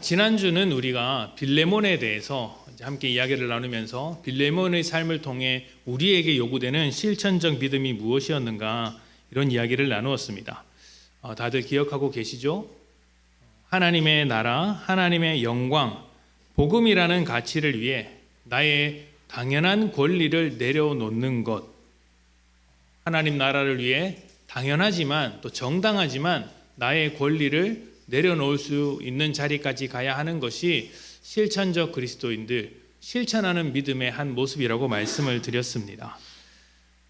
지난주는 우리가 빌레몬에 대해서 함께 이야기를 나누면서 빌레몬의 삶을 통해 우리에게 요구되는 실천적 믿음이 무엇이었는가 이런 이야기를 나누었습니다. 다들 기억하고 계시죠? 하나님의 나라, 하나님의 영광, 복음이라는 가치를 위해 나의 당연한 권리를 내려놓는 것, 하나님 나라를 위해 당연하지만 또 정당하지만 나의 권리를 내려놓을 수 있는 자리까지 가야 하는 것이 실천적 그리스도인들, 실천하는 믿음의 한 모습이라고 말씀을 드렸습니다.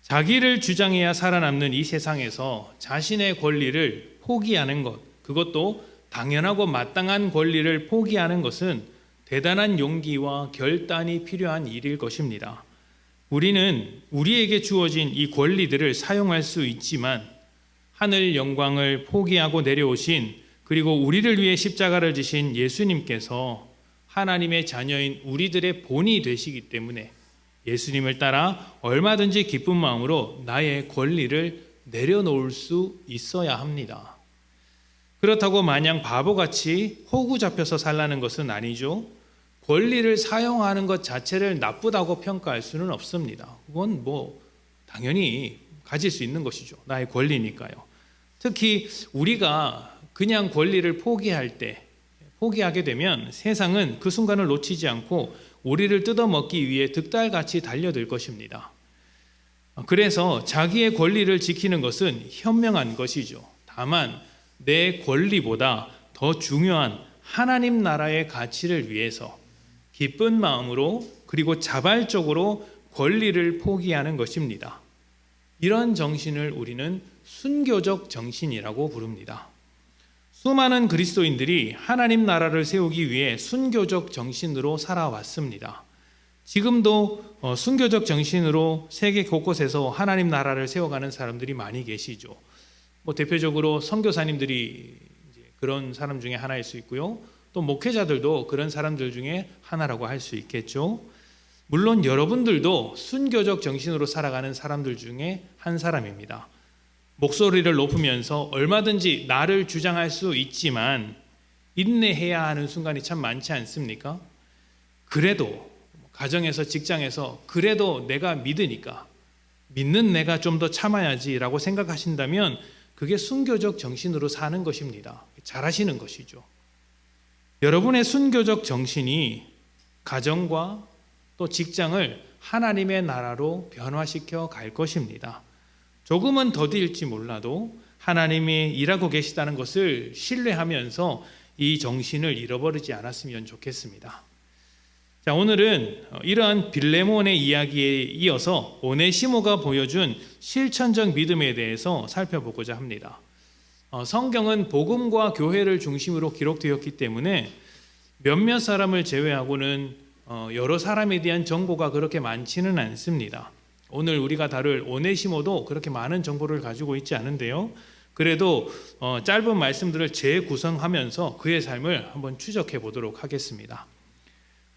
자기를 주장해야 살아남는 이 세상에서 자신의 권리를 포기하는 것, 그것도 당연하고 마땅한 권리를 포기하는 것은 대단한 용기와 결단이 필요한 일일 것입니다. 우리는 우리에게 주어진 이 권리들을 사용할 수 있지만 하늘 영광을 포기하고 내려오신 그리고 우리를 위해 십자가를 지신 예수님께서 하나님의 자녀인 우리들의 본이 되시기 때문에 예수님을 따라 얼마든지 기쁜 마음으로 나의 권리를 내려놓을 수 있어야 합니다. 그렇다고 마냥 바보같이 호구 잡혀서 살라는 것은 아니죠. 권리를 사용하는 것 자체를 나쁘다고 평가할 수는 없습니다. 그건 당연히 가질 수 있는 것이죠. 나의 권리니까요. 특히 우리가 그냥 권리를 포기하게 되면 세상은 그 순간을 놓치지 않고 우리를 뜯어먹기 위해 득달같이 달려들 것입니다. 그래서 자기의 권리를 지키는 것은 현명한 것이죠. 다만 내 권리보다 더 중요한 하나님 나라의 가치를 위해서 기쁜 마음으로 그리고 자발적으로 권리를 포기하는 것입니다. 이런 정신을 우리는 순교적 정신이라고 부릅니다. 수많은 그리스도인들이 하나님 나라를 세우기 위해 순교적 정신으로 살아왔습니다. 지금도 순교적 정신으로 세계 곳곳에서 하나님 나라를 세워가는 사람들이 많이 계시죠. 대표적으로 선교사님들이 그런 사람 중에 하나일 수 있고요. 또 목회자들도 그런 사람들 중에 하나라고 할 수 있겠죠. 물론 여러분들도 순교적 정신으로 살아가는 사람들 중에 한 사람입니다. 목소리를 높이면서 얼마든지 나를 주장할 수 있지만 인내해야 하는 순간이 참 많지 않습니까? 그래도 가정에서 직장에서 그래도 내가 믿으니까 믿는 내가 좀 더 참아야지라고 생각하신다면 그게 순교적 정신으로 사는 것입니다. 잘하시는 것이죠. 여러분의 순교적 정신이 가정과 또 직장을 하나님의 나라로 변화시켜 갈 것입니다. 조금은 더딜지 몰라도 하나님이 일하고 계시다는 것을 신뢰하면서 이 정신을 잃어버리지 않았으면 좋겠습니다. 자, 오늘은 이러한 빌레몬의 이야기에 이어서 오네시모가 보여준 실천적 믿음에 대해서 살펴보고자 합니다. 성경은 복음과 교회를 중심으로 기록되었기 때문에 몇몇 사람을 제외하고는 여러 사람에 대한 정보가 그렇게 많지는 않습니다. 오늘 우리가 다룰 오네시모도 그렇게 많은 정보를 가지고 있지 않은데요. 그래도 짧은 말씀들을 재구성하면서 그의 삶을 한번 추적해 보도록 하겠습니다.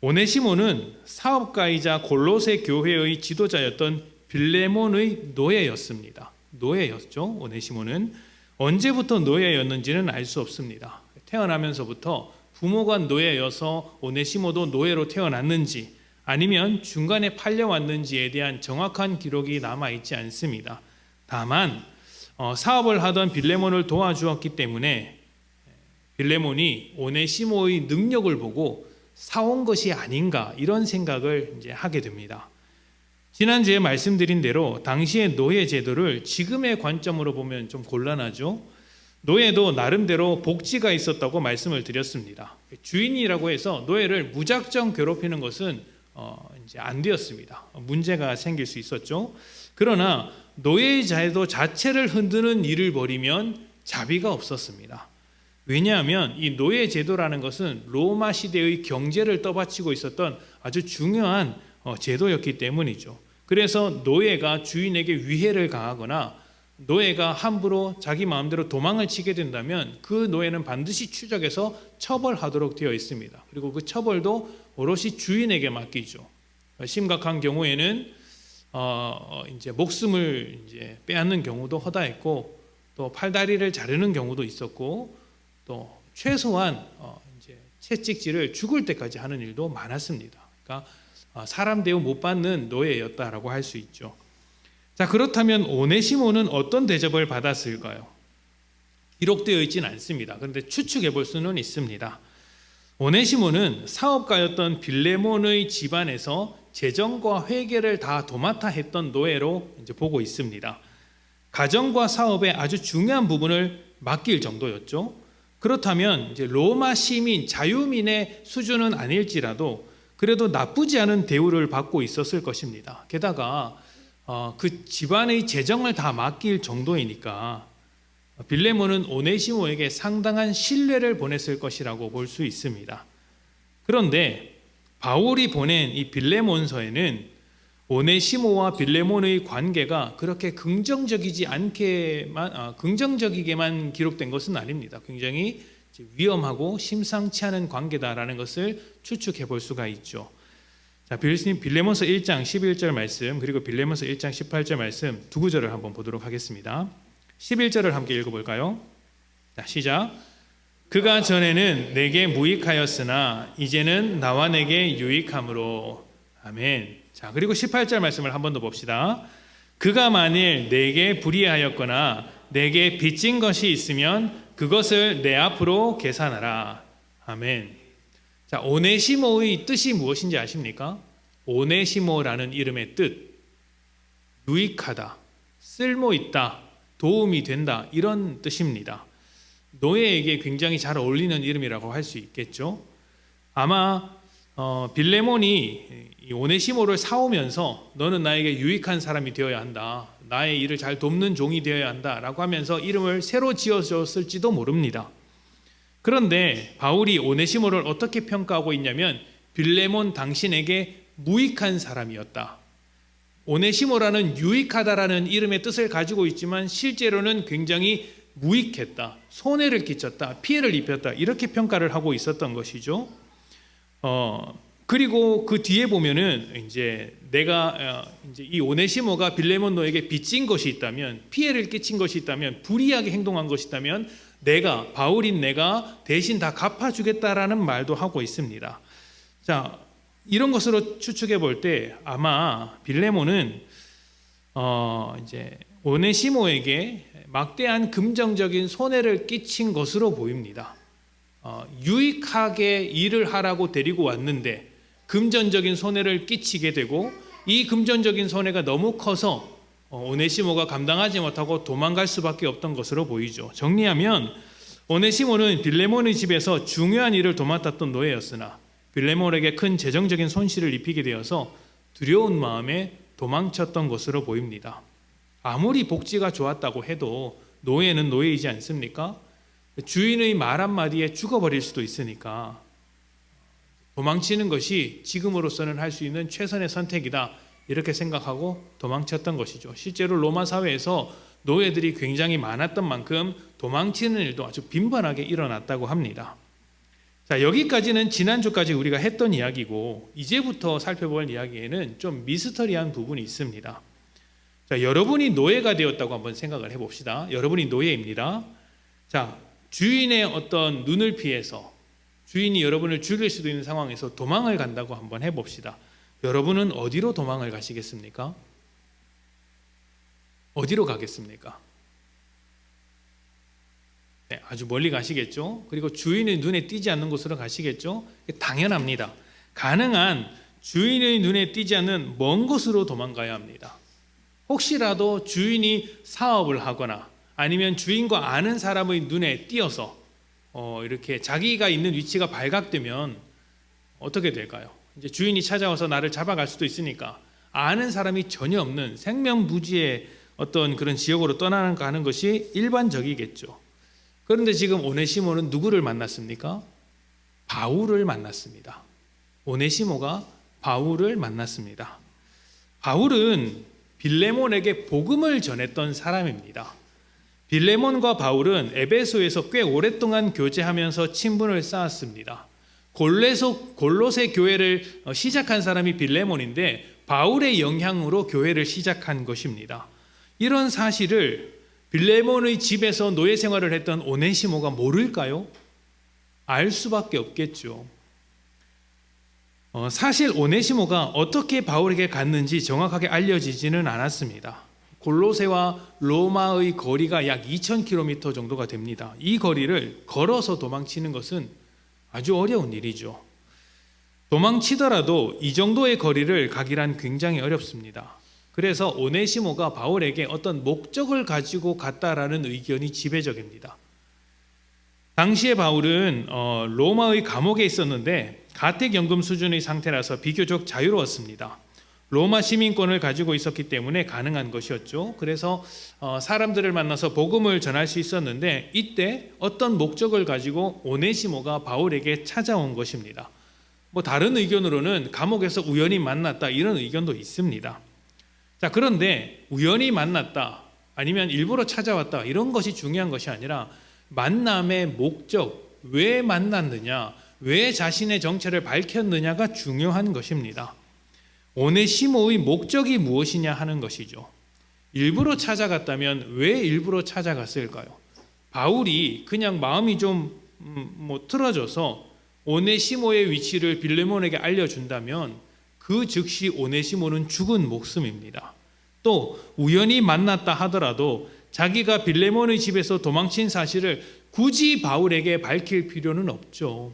오네시모는 사업가이자 골로새 교회의 지도자였던 빌레몬의 노예였습니다. 노예였죠. 오네시모는 언제부터 노예였는지는 알 수 없습니다. 태어나면서부터 부모가 노예여서 오네시모도 노예로 태어났는지 아니면 중간에 팔려왔는지에 대한 정확한 기록이 남아있지 않습니다. 다만 사업을 하던 빌레몬을 도와주었기 때문에 빌레몬이 오네시모의 능력을 보고 사온 것이 아닌가 이런 생각을 이제 하게 됩니다. 지난주에 말씀드린 대로 당시의 노예 제도를 지금의 관점으로 보면 좀 곤란하죠. 노예도 나름대로 복지가 있었다고 말씀을 드렸습니다. 주인이라고 해서 노예를 무작정 괴롭히는 것은 이제 안 되었습니다. 문제가 생길 수 있었죠. 그러나 노예의 제도 자체를 흔드는 일을 벌이면 자비가 없었습니다. 왜냐하면 이 노예 제도라는 것은 로마 시대의 경제를 떠받치고 있었던 아주 중요한 제도였기 때문이죠. 그래서 노예가 주인에게 위해를 가하거나 노예가 함부로 자기 마음대로 도망을 치게 된다면 그 노예는 반드시 추적해서 처벌하도록 되어 있습니다. 그리고 그 처벌도 오롯이 주인에게 맡기죠. 심각한 경우에는 이제 목숨을 이제 빼앗는 경우도 허다했고, 또 팔다리를 자르는 경우도 있었고, 또 최소한 이제 채찍질을 죽을 때까지 하는 일도 많았습니다. 그러니까 사람 대우 못 받는 노예였다라고 할 수 있죠. 자, 그렇다면 오네시모는 어떤 대접을 받았을까요? 기록되어 있지는 않습니다. 그런데 추측해 볼 수는 있습니다. 오네시모는 사업가였던 빌레몬의 집안에서 재정과 회계를 다 도맡아 했던 노예로 이제 보고 있습니다. 가정과 사업의 아주 중요한 부분을 맡길 정도였죠. 그렇다면 이제 로마 시민, 자유민의 수준은 아닐지라도 그래도 나쁘지 않은 대우를 받고 있었을 것입니다. 게다가 그 집안의 재정을 다 맡길 정도이니까 빌레몬은 오네시모에게 상당한 신뢰를 보냈을 것이라고 볼 수 있습니다. 그런데 바울이 보낸 이 빌레몬서에는 오네시모와 빌레몬의 관계가 그렇게 긍정적이게만 기록된 것은 아닙니다. 굉장히 위험하고 심상치 않은 관계다라는 것을 추측해 볼 수가 있죠. 자, 빌레몬서 1장 11절 말씀, 그리고 빌레몬서 1장 18절 말씀 두 구절을 한번 보도록 하겠습니다. 11절을 함께 읽어볼까요? 자, 시작. 그가 전에는 내게 무익하였으나 이제는 나와 내게 유익함으로. 아멘. 자, 그리고 18절 말씀을 한 번 더 봅시다. 그가 만일 내게 불의하였거나 내게 빚진 것이 있으면 그것을 내 앞으로 계산하라. 아멘. 자, 오네시모의 뜻이 무엇인지 아십니까? 오네시모라는 이름의 뜻, 유익하다, 쓸모있다, 도움이 된다, 이런 뜻입니다. 노예에게 굉장히 잘 어울리는 이름이라고 할 수 있겠죠. 아마 빌레몬이 이 오네시모를 사오면서 너는 나에게 유익한 사람이 되어야 한다, 나의 일을 잘 돕는 종이 되어야 한다라고 하면서 이름을 새로 지어줬을지도 모릅니다. 그런데 바울이 오네시모를 어떻게 평가하고 있냐면 빌레몬 당신에게 무익한 사람이었다. 오네시모라는 유익하다라는 이름의 뜻을 가지고 있지만 실제로는 굉장히 무익했다, 손해를 끼쳤다, 피해를 입혔다, 이렇게 평가를 하고 있었던 것이죠. 그리고 그 뒤에 보면은 이제 이 오네시모가 빌레몬 노에게 빚진 것이 있다면, 피해를 끼친 것이 있다면, 불이하게 행동한 것이 있다면 바울인 내가 대신 다 갚아주겠다라는 말도 하고 있습니다. 자, 이런 것으로 추측해 볼 때 아마 빌레몬은 이제 오네시모에게 막대한 금전적인 손해를 끼친 것으로 보입니다. 유익하게 일을 하라고 데리고 왔는데 금전적인 손해를 끼치게 되고, 이 금전적인 손해가 너무 커서 오네시모가 감당하지 못하고 도망갈 수밖에 없던 것으로 보이죠. 정리하면 오네시모는 빌레몬의 집에서 중요한 일을 도맡았던 노예였으나 빌레몬에게 큰 재정적인 손실을 입히게 되어서 두려운 마음에 도망쳤던 것으로 보입니다. 아무리 복지가 좋았다고 해도 노예는 노예이지 않습니까? 주인의 말 한마디에 죽어버릴 수도 있으니까 도망치는 것이 지금으로서는 할 수 있는 최선의 선택이다, 이렇게 생각하고 도망쳤던 것이죠. 실제로 로마 사회에서 노예들이 굉장히 많았던 만큼 도망치는 일도 아주 빈번하게 일어났다고 합니다. 자, 여기까지는 지난주까지 우리가 했던 이야기고, 이제부터 살펴볼 이야기에는 좀 미스터리한 부분이 있습니다. 자, 여러분이 노예가 되었다고 한번 생각을 해봅시다. 여러분이 노예입니다. 자, 주인의 어떤 눈을 피해서 주인이 여러분을 죽일 수도 있는 상황에서 도망을 간다고 한번 해봅시다. 여러분은 어디로 도망을 가시겠습니까? 어디로 가겠습니까? 네, 아주 멀리 가시겠죠. 그리고 주인의 눈에 띄지 않는 곳으로 가시겠죠. 당연합니다. 가능한 주인의 눈에 띄지 않는 먼 곳으로 도망가야 합니다. 혹시라도 주인이 사업을 하거나 아니면 주인과 아는 사람의 눈에 띄어서 이렇게 자기가 있는 위치가 발각되면 어떻게 될까요? 이제 주인이 찾아와서 나를 잡아갈 수도 있으니까 아는 사람이 전혀 없는 생명부지의 어떤 그런 지역으로 떠나가는 것이 일반적이겠죠. 그런데 지금 오네시모는 누구를 만났습니까? 바울을 만났습니다. 오네시모가 바울을 만났습니다. 바울은 빌레몬에게 복음을 전했던 사람입니다. 빌레몬과 바울은 에베소에서 꽤 오랫동안 교제하면서 친분을 쌓았습니다. 골로새 교회를 시작한 사람이 빌레몬인데 바울의 영향으로 교회를 시작한 것입니다. 이런 사실을 빌레몬의 집에서 노예 생활을 했던 오네시모가 모를까요? 알 수밖에 없겠죠. 사실 오네시모가 어떻게 바울에게 갔는지 정확하게 알려지지는 않았습니다. 골로새와 로마의 거리가 약 2000km 정도가 됩니다. 이 거리를 걸어서 도망치는 것은 아주 어려운 일이죠. 도망치더라도 이 정도의 거리를 가기란 굉장히 어렵습니다. 그래서 오네시모가 바울에게 어떤 목적을 가지고 갔다라는 의견이 지배적입니다. 당시에 바울은 로마의 감옥에 있었는데 가택연금 수준의 상태라서 비교적 자유로웠습니다. 로마 시민권을 가지고 있었기 때문에 가능한 것이었죠. 그래서 사람들을 만나서 복음을 전할 수 있었는데 이때 어떤 목적을 가지고 오네시모가 바울에게 찾아온 것입니다. 다른 의견으로는 감옥에서 우연히 만났다 이런 의견도 있습니다. 자, 그런데 우연히 만났다 아니면 일부러 찾아왔다 이런 것이 중요한 것이 아니라 만남의 목적, 왜 만났느냐, 왜 자신의 정체를 밝혔느냐가 중요한 것입니다. 오네시모의 목적이 무엇이냐 하는 것이죠. 일부러 찾아갔다면 왜 일부러 찾아갔을까요? 바울이 그냥 마음이 좀 틀어져서 오네시모의 위치를 빌레몬에게 알려준다면 그 즉시 오네시모는 죽은 목숨입니다. 또 우연히 만났다 하더라도 자기가 빌레몬의 집에서 도망친 사실을 굳이 바울에게 밝힐 필요는 없죠.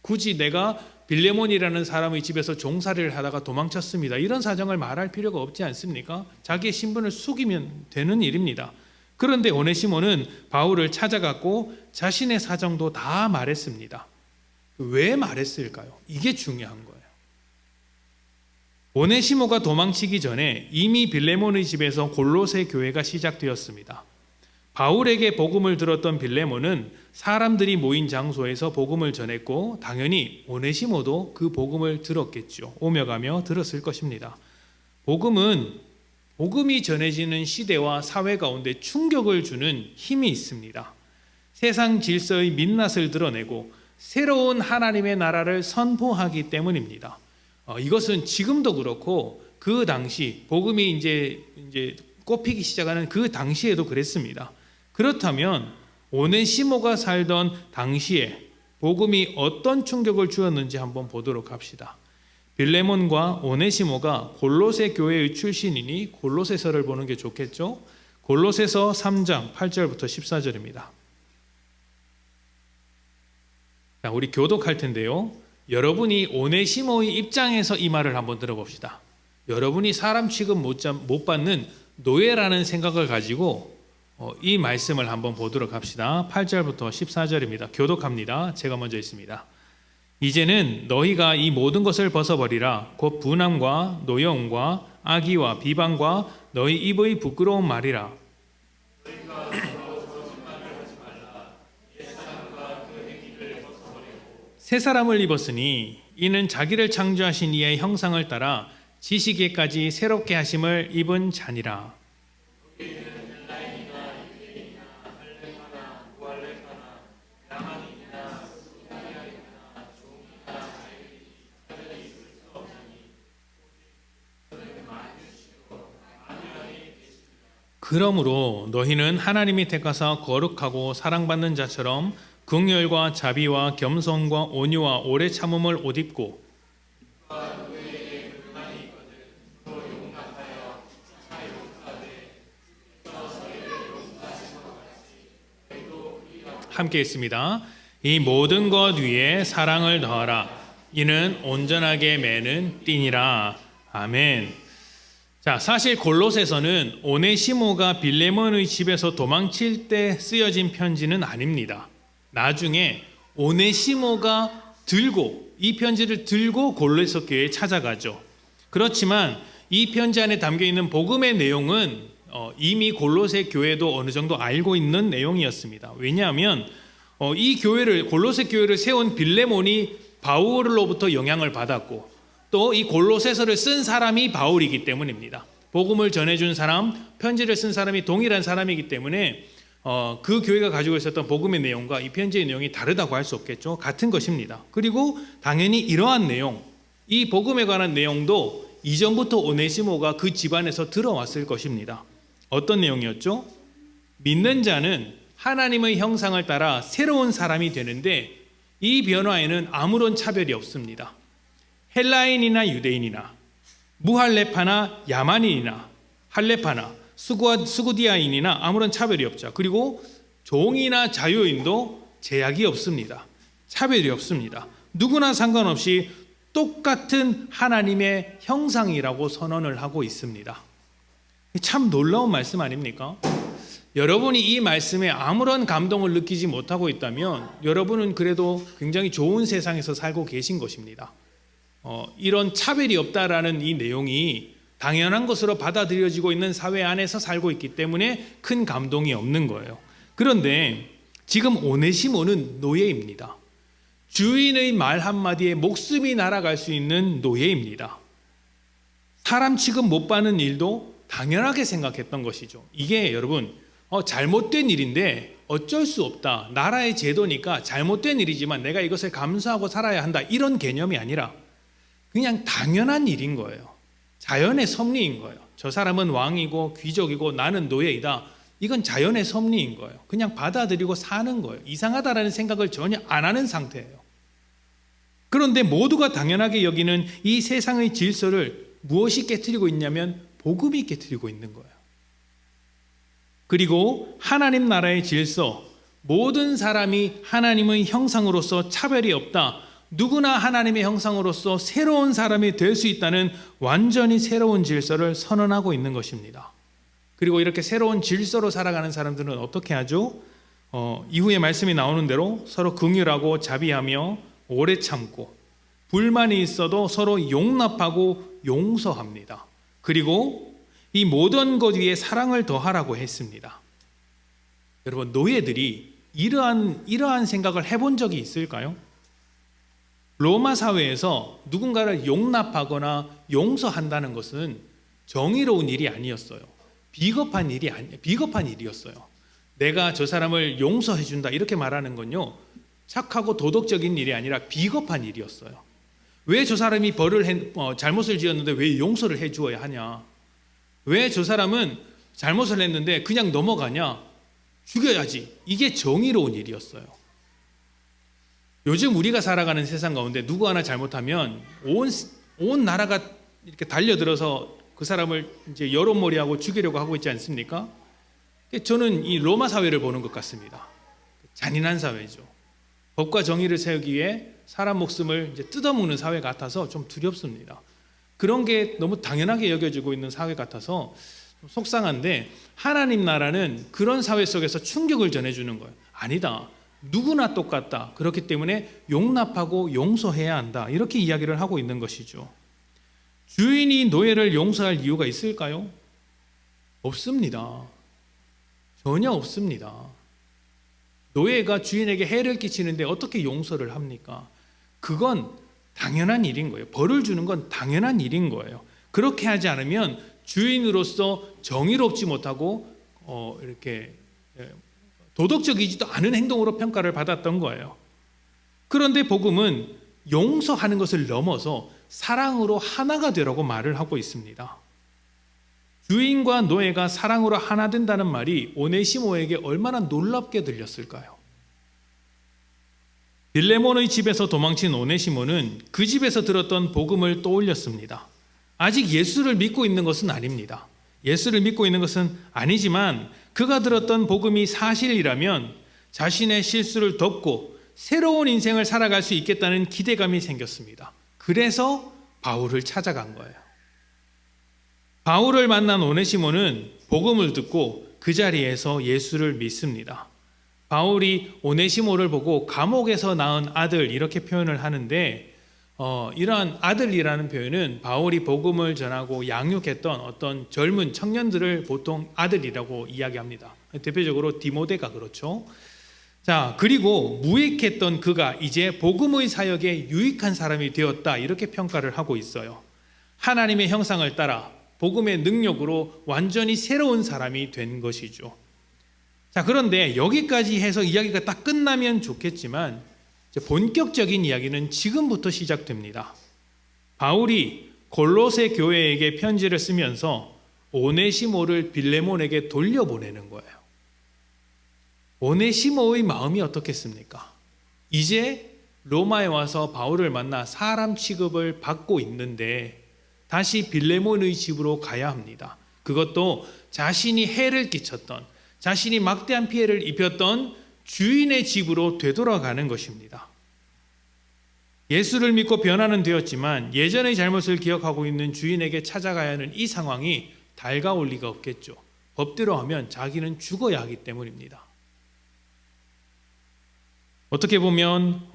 굳이 내가 빌레몬이라는 사람의 집에서 종살이를 하다가 도망쳤습니다, 이런 사정을 말할 필요가 없지 않습니까? 자기의 신분을 속이면 되는 일입니다. 그런데 오네시모는 바울을 찾아갔고 자신의 사정도 다 말했습니다. 왜 말했을까요? 이게 중요한 거예요. 오네시모가 도망치기 전에 이미 빌레몬의 집에서 골로새 교회가 시작되었습니다. 바울에게 복음을 들었던 빌레몬은 사람들이 모인 장소에서 복음을 전했고 당연히 오네시모도 그 복음을 들었겠죠. 오며 가며 들었을 것입니다. 복음이 전해지는 시대와 사회 가운데 충격을 주는 힘이 있습니다. 세상 질서의 민낯을 드러내고 새로운 하나님의 나라를 선포하기 때문입니다. 이것은 지금도 그렇고 그 당시 복음이 이제 꼽히기 시작하는 그 당시에도 그랬습니다. 그렇다면 오네시모가 살던 당시에 복음이 어떤 충격을 주었는지 한번 보도록 합시다. 빌레몬과 오네시모가 골로새 교회의 출신이니 골로새서를 보는 게 좋겠죠. 골로새서 3장 8절부터 14절입니다. 자, 우리 교독할 텐데요. 여러분이 오네시모의 입장에서 이 말을 한번 들어봅시다. 여러분이 사람 취급 못 받는 노예라는 생각을 가지고 이 말씀을 한번 보도록 합시다. 8절부터 14절입니다. 교독합니다. 제가 먼저 있습니다. 이제는 너희가 이 모든 것을 벗어버리라. 곧 분함과 노여움과 악의와 비방과 너희 입의 부끄러운 말이라. 새 사람을 입었으니 이는 자기를 창조하신 이의 형상을 따라 지시기까지 새롭게 하심을 입은 자니라. 그러므로 너희는 하나님이 택하사 거룩하고 사랑받는 자처럼 긍휼과 자비와 겸손과 온유와 오래 참음을 옷 입고 함께 있습니다. 이 모든 것 위에 사랑을 더하라. 이는 온전하게 매는 띠니라. 아멘. 자, 사실 골로새서는 오네시모가 빌레몬의 집에서 도망칠 때 쓰여진 편지는 아닙니다. 나중에 오네시모가 이 편지를 들고 골로새 교회에 찾아가죠. 그렇지만 이 편지 안에 담겨 있는 복음의 내용은 이미 골로새 교회도 어느 정도 알고 있는 내용이었습니다. 왜냐하면 이 골로새 교회를 세운 빌레몬이 바울로부터 영향을 받았고 또 이 골로새서를 쓴 사람이 바울이기 때문입니다. 복음을 전해준 사람, 편지를 쓴 사람이 동일한 사람이기 때문에 그 교회가 가지고 있었던 복음의 내용과 이 편지의 내용이 다르다고 할 수 없겠죠. 같은 것입니다. 그리고 당연히 이러한 내용, 이 복음에 관한 내용도 이전부터 오네시모가 그 집안에서 들어왔을 것입니다. 어떤 내용이었죠? 믿는 자는 하나님의 형상을 따라 새로운 사람이 되는데 이 변화에는 아무런 차별이 없습니다. 헬라인이나 유대인이나 무할레파나 야만인이나 할레파나 수구디아인이나 아무런 차별이 없죠. 그리고 종이나 자유인도 제약이 없습니다. 차별이 없습니다. 누구나 상관없이 똑같은 하나님의 형상이라고 선언을 하고 있습니다. 참 놀라운 말씀 아닙니까? 여러분이 이 말씀에 아무런 감동을 느끼지 못하고 있다면 여러분은 그래도 굉장히 좋은 세상에서 살고 계신 것입니다. 이런 차별이 없다라는 이 내용이 당연한 것으로 받아들여지고 있는 사회 안에서 살고 있기 때문에 큰 감동이 없는 거예요. 그런데 지금 오네시모는 노예입니다. 주인의 말 한마디에 목숨이 날아갈 수 있는 노예입니다. 사람 취급 못 받는 일도 당연하게 생각했던 것이죠. 이게 여러분 잘못된 일인데 어쩔 수 없다. 나라의 제도니까 잘못된 일이지만 내가 이것을 감수하고 살아야 한다. 이런 개념이 아니라 그냥 당연한 일인 거예요. 자연의 섭리인 거예요. 저 사람은 왕이고 귀족이고 나는 노예이다. 이건 자연의 섭리인 거예요. 그냥 받아들이고 사는 거예요. 이상하다라는 생각을 전혀 안 하는 상태예요. 그런데 모두가 당연하게 여기는 이 세상의 질서를 무엇이 깨트리고 있냐면 복음이 깨트리고 있는 거예요. 그리고 하나님 나라의 질서, 모든 사람이 하나님의 형상으로서 차별이 없다. 누구나 하나님의 형상으로서 새로운 사람이 될 수 있다는 완전히 새로운 질서를 선언하고 있는 것입니다. 그리고 이렇게 새로운 질서로 살아가는 사람들은 어떻게 하죠? 이후에 말씀이 나오는 대로 서로 긍휼하고 자비하며 오래 참고 불만이 있어도 서로 용납하고 용서합니다. 그리고 이 모든 것 위에 사랑을 더하라고 했습니다. 여러분, 노예들이 이러한 생각을 해본 적이 있을까요? 로마 사회에서 누군가를 용납하거나 용서한다는 것은 정의로운 일이 아니었어요. 비겁한 일이었어요. 내가 저 사람을 용서해 준다 이렇게 말하는 건요, 착하고 도덕적인 일이 아니라 비겁한 일이었어요. 왜 저 사람이 잘못을 지었는데 왜 용서를 해 주어야 하냐? 왜 저 사람은 잘못을 했는데 그냥 넘어가냐? 죽여야지. 이게 정의로운 일이었어요. 요즘 우리가 살아가는 세상 가운데 누구 하나 잘못하면 온 나라가 이렇게 달려들어서 그 사람을 이제 여론몰이하고 죽이려고 하고 있지 않습니까? 저는 이 로마 사회를 보는 것 같습니다. 잔인한 사회죠. 법과 정의를 세우기 위해 사람 목숨을 이제 뜯어먹는 사회 같아서 좀 두렵습니다. 그런 게 너무 당연하게 여겨지고 있는 사회 같아서 좀 속상한데, 하나님 나라는 그런 사회 속에서 충격을 전해주는 거예요. 아니다. 누구나 똑같다. 그렇기 때문에 용납하고 용서해야 한다. 이렇게 이야기를 하고 있는 것이죠. 주인이 노예를 용서할 이유가 있을까요? 없습니다. 전혀 없습니다. 노예가 주인에게 해를 끼치는데 어떻게 용서를 합니까? 그건 당연한 일인 거예요. 벌을 주는 건 당연한 일인 거예요. 그렇게 하지 않으면 주인으로서 정의롭지 못하고 이렇게 도덕적이지도 않은 행동으로 평가를 받았던 거예요. 그런데 복음은 용서하는 것을 넘어서 사랑으로 하나가 되라고 말을 하고 있습니다. 주인과 노예가 사랑으로 하나 된다는 말이 오네시모에게 얼마나 놀랍게 들렸을까요? 빌레몬의 집에서 도망친 오네시모는 그 집에서 들었던 복음을 떠올렸습니다. 아직 예수를 믿고 있는 것은 아닙니다. 예수를 믿고 있는 것은 아니지만 그가 들었던 복음이 사실이라면 자신의 실수를 덮고 새로운 인생을 살아갈 수 있겠다는 기대감이 생겼습니다. 그래서 바울을 찾아간 거예요. 바울을 만난 오네시모는 복음을 듣고 그 자리에서 예수를 믿습니다. 바울이 오네시모를 보고 감옥에서 낳은 아들 이렇게 표현을 하는데, 이러한 아들이라는 표현은 바울이 복음을 전하고 양육했던 어떤 젊은 청년들을 보통 아들이라고 이야기합니다. 대표적으로 디모데가 그렇죠. 자, 그리고 무익했던 그가 이제 복음의 사역에 유익한 사람이 되었다 이렇게 평가를 하고 있어요. 하나님의 형상을 따라 복음의 능력으로 완전히 새로운 사람이 된 것이죠. 자, 그런데 여기까지 해서 이야기가 딱 끝나면 좋겠지만 이제 본격적인 이야기는 지금부터 시작됩니다. 바울이 골로새 교회에게 편지를 쓰면서 오네시모를 빌레몬에게 돌려보내는 거예요. 오네시모의 마음이 어떻겠습니까? 이제 로마에 와서 바울을 만나 사람 취급을 받고 있는데 다시 빌레몬의 집으로 가야 합니다. 그것도 자신이 해를 끼쳤던, 자신이 막대한 피해를 입혔던 주인의 집으로 되돌아가는 것입니다. 예수를 믿고 변화는 되었지만 예전의 잘못을 기억하고 있는 주인에게 찾아가야 하는 이 상황이 달가올 리가 없겠죠. 법대로 하면 자기는 죽어야 하기 때문입니다. 어떻게 보면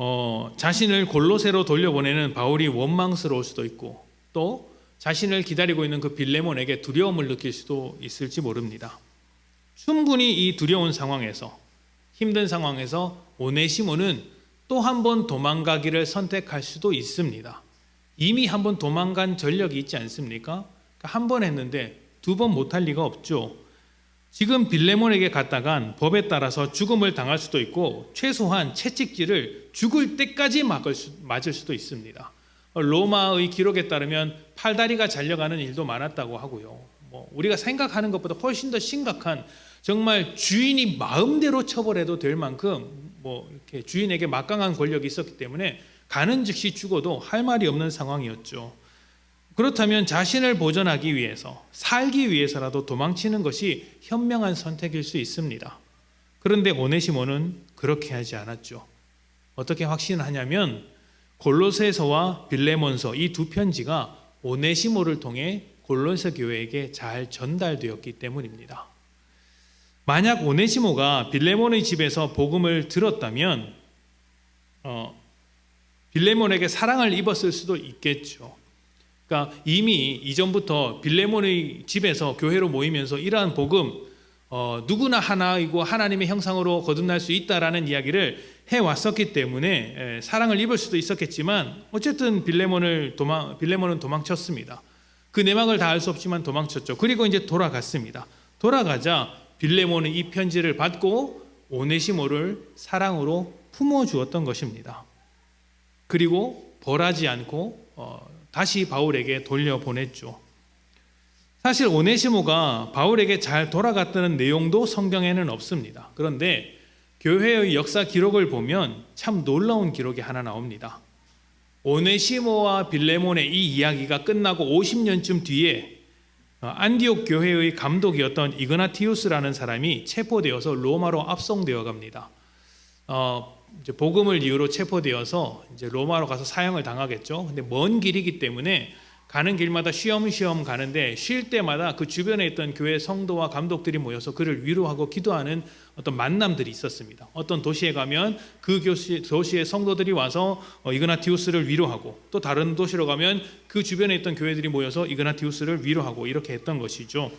자신을 골로새로 돌려보내는 바울이 원망스러울 수도 있고 또 자신을 기다리고 있는 그 빌레몬에게 두려움을 느낄 수도 있을지 모릅니다. 충분히 이 두려운 상황에서, 힘든 상황에서 오네시모는 또 한 번 도망가기를 선택할 수도 있습니다. 이미 한 번 도망간 전력이 있지 않습니까? 한 번 했는데 두 번 못할 리가 없죠. 지금 빌레몬에게 갔다간 법에 따라서 죽음을 당할 수도 있고 최소한 채찍질을 죽을 때까지 맞을 수도 있습니다. 로마의 기록에 따르면 팔다리가 잘려가는 일도 많았다고 하고요. 우리가 생각하는 것보다 훨씬 더 심각한, 정말 주인이 마음대로 처벌해도 될 만큼 이렇게 주인에게 막강한 권력이 있었기 때문에 가는 즉시 죽어도 할 말이 없는 상황이었죠. 그렇다면 자신을 보존하기 위해서, 살기 위해서라도 도망치는 것이 현명한 선택일 수 있습니다. 그런데 오네시모는 그렇게 하지 않았죠. 어떻게 확신하냐면 골로새서와 빌레몬서 이 두 편지가 오네시모를 통해 골로새 교회에게 잘 전달되었기 때문입니다. 만약 오네시모가 빌레몬의 집에서 복음을 들었다면 빌레몬에게 사랑을 입었을 수도 있겠죠. 그러니까 이미 이전부터 빌레몬의 집에서 교회로 모이면서 이러한 복음, 누구나 하나이고 하나님의 형상으로 거듭날 수 있다라는 이야기를 해왔었기 때문에 사랑을 입을 수도 있었겠지만 어쨌든 빌레몬은 도망쳤습니다. 그 내막을 다 알 수 없지만 도망쳤죠. 그리고 이제 돌아갔습니다. 돌아가자 빌레몬은 이 편지를 받고 오네시모를 사랑으로 품어주었던 것입니다. 그리고 벌하지 않고 다시 바울에게 돌려보냈죠. 사실 오네시모가 바울에게 잘 돌아갔다는 내용도 성경에는 없습니다. 그런데 교회의 역사 기록을 보면 참 놀라운 기록이 하나 나옵니다. 오네시모와 빌레몬의 이 이야기가 끝나고 50년쯤 뒤에 안디옥 교회의 감독이었던 이그나티우스라는 사람이 체포되어서 로마로 압송되어 갑니다. 이제 복음을 이유로 체포되어서 이제 로마로 가서 사형을 당하겠죠. 근데 먼 길이기 때문에 가는 길마다 쉬엄쉬엄 가는데 쉴 때마다 그 주변에 있던 교회 성도와 감독들이 모여서 그를 위로하고 기도하는 어떤 만남들이 있었습니다. 어떤 도시에 가면 그 도시의 성도들이 와서 이그나티우스를 위로하고 또 다른 도시로 가면 그 주변에 있던 교회들이 모여서 이그나티우스를 위로하고 이렇게 했던 것이죠.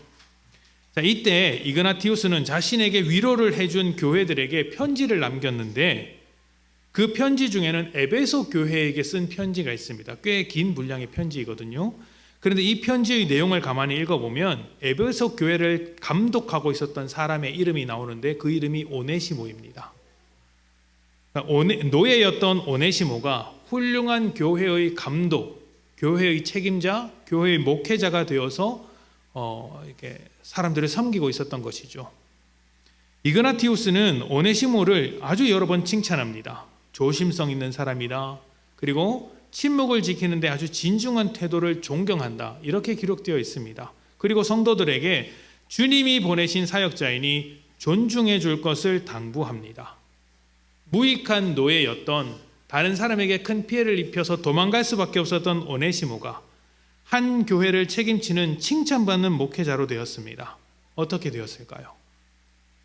자, 이때 이그나티우스는 자신에게 위로를 해준 교회들에게 편지를 남겼는데 그 편지 중에는 에베소 교회에게 쓴 편지가 있습니다. 꽤 긴 분량의 편지이거든요. 그런데 이 편지의 내용을 가만히 읽어보면 에베소 교회를 감독하고 있었던 사람의 이름이 나오는데 그 이름이 오네시모입니다. 노예였던 오네시모가 훌륭한 교회의 감독, 교회의 책임자, 교회의 목회자가 되어서 이렇게 사람들을 섬기고 있었던 것이죠. 이그나티우스는 오네시모를 아주 여러 번 칭찬합니다. 조심성 있는 사람이다. 그리고 침묵을 지키는데 아주 진중한 태도를 존경한다. 이렇게 기록되어 있습니다. 그리고 성도들에게 주님이 보내신 사역자이니 존중해 줄 것을 당부합니다. 무익한 노예였던, 다른 사람에게 큰 피해를 입혀서 도망갈 수밖에 없었던 오네시모가 한 교회를 책임지는 칭찬받는 목회자로 되었습니다. 어떻게 되었을까요?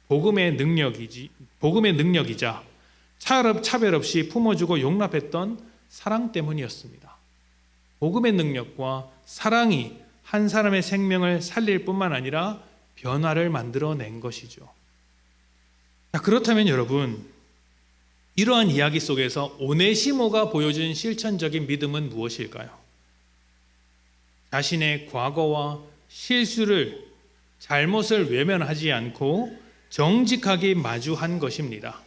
복음의 능력이자 차별 없이 품어주고 용납했던 사랑 때문이었습니다. 복음의 능력과 사랑이 한 사람의 생명을 살릴 뿐만 아니라 변화를 만들어낸 것이죠. 자, 그렇다면 여러분, 이러한 이야기 속에서 오네시모가 보여준 실천적인 믿음은 무엇일까요? 자신의 과거와 실수를, 잘못을 외면하지 않고 정직하게 마주한 것입니다.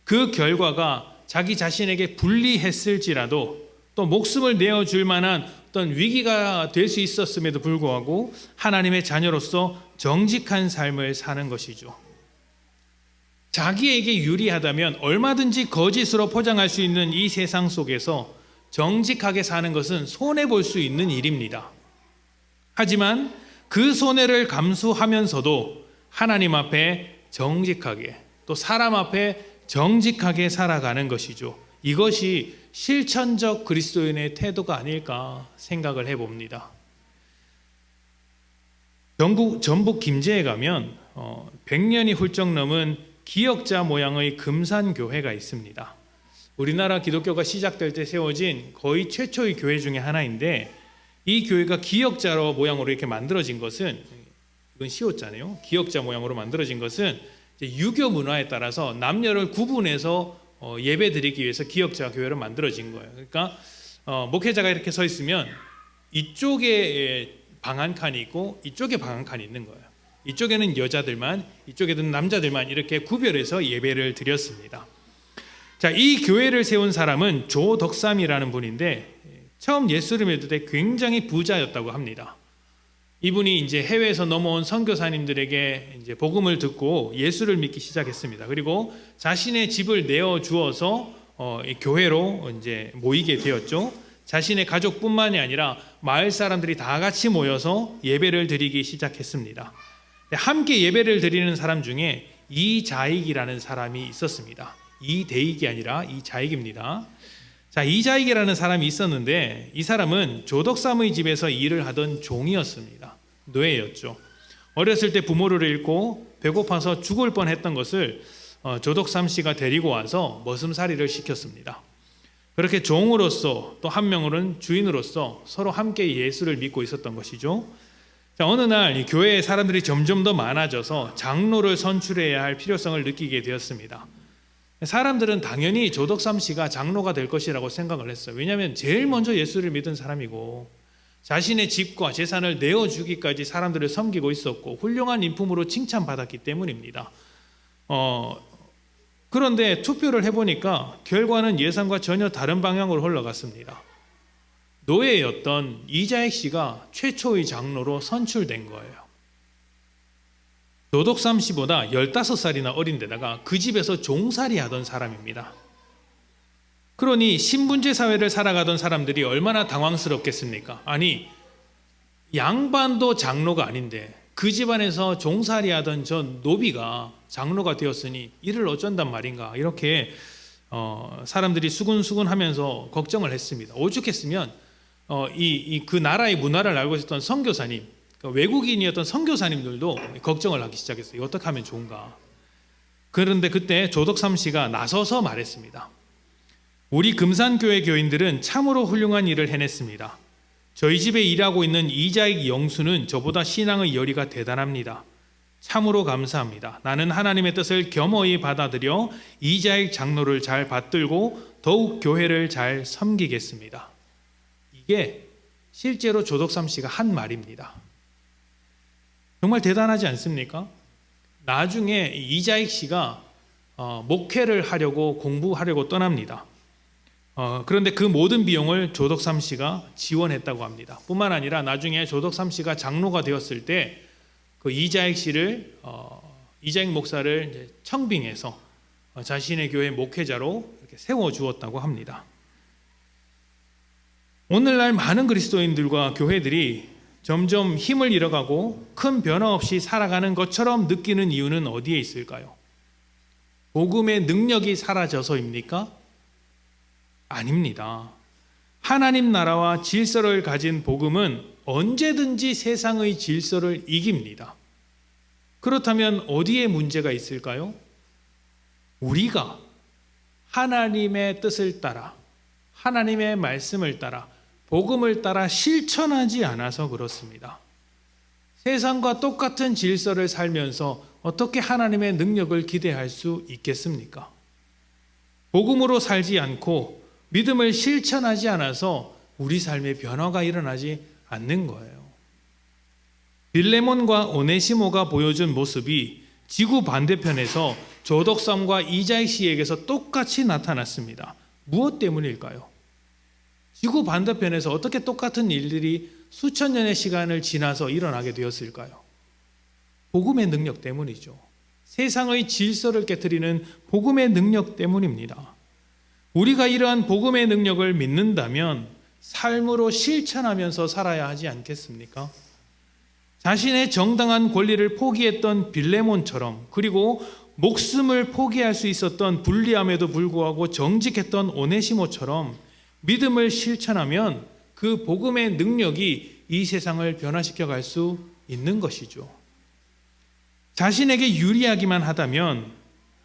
그 결과가 자기 자신에게 불리했을지라도 또 목숨을 내어줄 만한 어떤 위기가 될 수 있었음에도 불구하고 하나님의 자녀로서 정직한 삶을 사는 것이죠. 자기에게 유리하다면 얼마든지 거짓으로 포장할 수 있는 이 세상 속에서 정직하게 사는 것은 손해볼 수 있는 일입니다. 하지만 그 손해를 감수하면서도 하나님 앞에 정직하게, 또 사람 앞에 정직하게 살아가는 것이죠. 이것이 실천적 그리스도인의 태도가 아닐까 생각을 해봅니다. 전북 김제에 가면 100년이 훌쩍 넘은 기역자 모양의 금산교회가 있습니다. 우리나라 기독교가 시작될 때 세워진 거의 최초의 교회 중에 하나인데, 이 교회가 기역자 모양으로 이렇게 만들어진 것은, 이건 시옷자네요. 기역자 모양으로 만들어진 것은 유교 문화에 따라서 남녀를 구분해서 예배 드리기 위해서 기역자 교회로 만들어진 거예요. 그러니까 목회자가 이렇게 서 있으면 이쪽에 방 한 칸이 있고 이쪽에 방 한 칸이 있는 거예요. 이쪽에는 여자들만, 이쪽에는 남자들만 이렇게 구별해서 예배를 드렸습니다. 자, 이 교회를 세운 사람은 조덕삼이라는 분인데, 처음 예수를 믿을 때 굉장히 부자였다고 합니다. 이분이 이제 해외에서 넘어온 선교사님들에게 이제 복음을 듣고 예수를 믿기 시작했습니다. 그리고 자신의 집을 내어 주어서 교회로 이제 모이게 되었죠. 자신의 가족뿐만이 아니라 마을 사람들이 다 같이 모여서 예배를 드리기 시작했습니다. 함께 예배를 드리는 사람 중에 이자익이라는 사람이 있었습니다. 이대익이 아니라 이자익입니다. 자, 이자익이라는 사람이 있었는데, 이 사람은 조덕삼의 집에서 일을 하던 종이었습니다. 노예였죠. 어렸을 때 부모를 잃고 배고파서 죽을 뻔했던 것을 조덕삼 씨가 데리고 와서 머슴살이를 시켰습니다. 그렇게 종으로서 또 한 명으로는 주인으로서 서로 함께 예수를 믿고 있었던 것이죠. 자, 어느 날 이 교회에 사람들이 점점 더 많아져서 장로를 선출해야 할 필요성을 느끼게 되었습니다. 사람들은 당연히 조덕삼 씨가 장로가 될 것이라고 생각을 했어요. 왜냐하면 제일 먼저 예수를 믿은 사람이고 자신의 집과 재산을 내어주기까지 사람들을 섬기고 있었고 훌륭한 인품으로 칭찬받았기 때문입니다. 그런데 투표를 해보니까 결과는 예상과 전혀 다른 방향으로 흘러갔습니다. 노예였던 이자익 씨가 최초의 장로로 선출된 거예요. 조덕삼 씨보다 15살이나 어린 데다가 그 집에서 종살이 하던 사람입니다. 그러니 신분제 사회를 살아가던 사람들이 얼마나 당황스럽겠습니까? 아니, 양반도 장로가 아닌데 그 집안에서 종살이 하던 저 노비가 장로가 되었으니 이를 어쩐단 말인가, 이렇게 사람들이 수군수군 하면서 걱정을 했습니다. 오죽했으면 그 나라의 문화를 알고 있었던 선교사님, 외국인이었던 선교사님들도 걱정을 하기 시작했어요. 어떻게 하면 좋은가. 그런데 그때 조덕삼 씨가 나서서 말했습니다. 우리 금산교회 교인들은 참으로 훌륭한 일을 해냈습니다. 저희 집에 일하고 있는 이자익 영수는 저보다 신앙의 열의가 대단합니다. 참으로 감사합니다. 나는 하나님의 뜻을 겸허히 받아들여 이자익 장로를 잘 받들고 더욱 교회를 잘 섬기겠습니다. 이게 실제로 조덕삼 씨가 한 말입니다. 정말 대단하지 않습니까? 나중에 이자익 씨가 목회를 하려고 공부하려고 떠납니다. 그런데 그 모든 비용을 조덕삼 씨가 지원했다고 합니다. 뿐만 아니라 나중에 조덕삼 씨가 장로가 되었을 때 그 이자익 목사를 이제 청빙해서 자신의 교회 목회자로 이렇게 세워주었다고 합니다. 오늘날 많은 그리스도인들과 교회들이 점점 힘을 잃어가고 큰 변화 없이 살아가는 것처럼 느끼는 이유는 어디에 있을까요? 복음의 능력이 사라져서입니까? 아닙니다. 하나님 나라와 질서를 가진 복음은 언제든지 세상의 질서를 이깁니다. 그렇다면 어디에 문제가 있을까요? 우리가 하나님의 뜻을 따라, 하나님의 말씀을 따라, 복음을 따라 실천하지 않아서 그렇습니다. 세상과 똑같은 질서를 살면서 어떻게 하나님의 능력을 기대할 수 있겠습니까? 복음으로 살지 않고 믿음을 실천하지 않아서 우리 삶에 변화가 일어나지 않는 거예요. 빌레몬과 오네시모가 보여준 모습이 지구 반대편에서 조덕삼과 이자익 씨에게서 똑같이 나타났습니다. 무엇 때문일까요? 지구 반대편에서 어떻게 똑같은 일들이 수천 년의 시간을 지나서 일어나게 되었을까요? 복음의 능력 때문이죠. 세상의 질서를 깨트리는 복음의 능력 때문입니다. 우리가 이러한 복음의 능력을 믿는다면 삶으로 실천하면서 살아야 하지 않겠습니까? 자신의 정당한 권리를 포기했던 빌레몬처럼, 그리고 목숨을 포기할 수 있었던 불리함에도 불구하고 정직했던 오네시모처럼 믿음을 실천하면 그 복음의 능력이 이 세상을 변화시켜 갈 수 있는 것이죠. 자신에게 유리하기만 하다면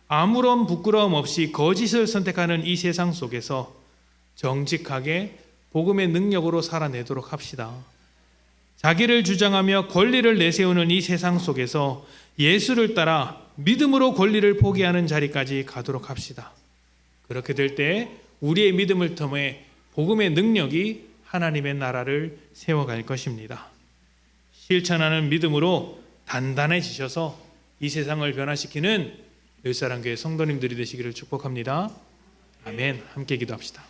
아무런 부끄러움 없이 거짓을 선택하는 이 세상 속에서 정직하게 복음의 능력으로 살아내도록 합시다. 자기를 주장하며 권리를 내세우는 이 세상 속에서 예수를 따라 믿음으로 권리를 포기하는 자리까지 가도록 합시다. 그렇게 될 때 우리의 믿음을 통해 복음의 능력이 하나님의 나라를 세워갈 것입니다. 실천하는 믿음으로 단단해지셔서 이 세상을 변화시키는 열사랑교회 성도님들이 되시기를 축복합니다. 아멘. 함께 기도합시다.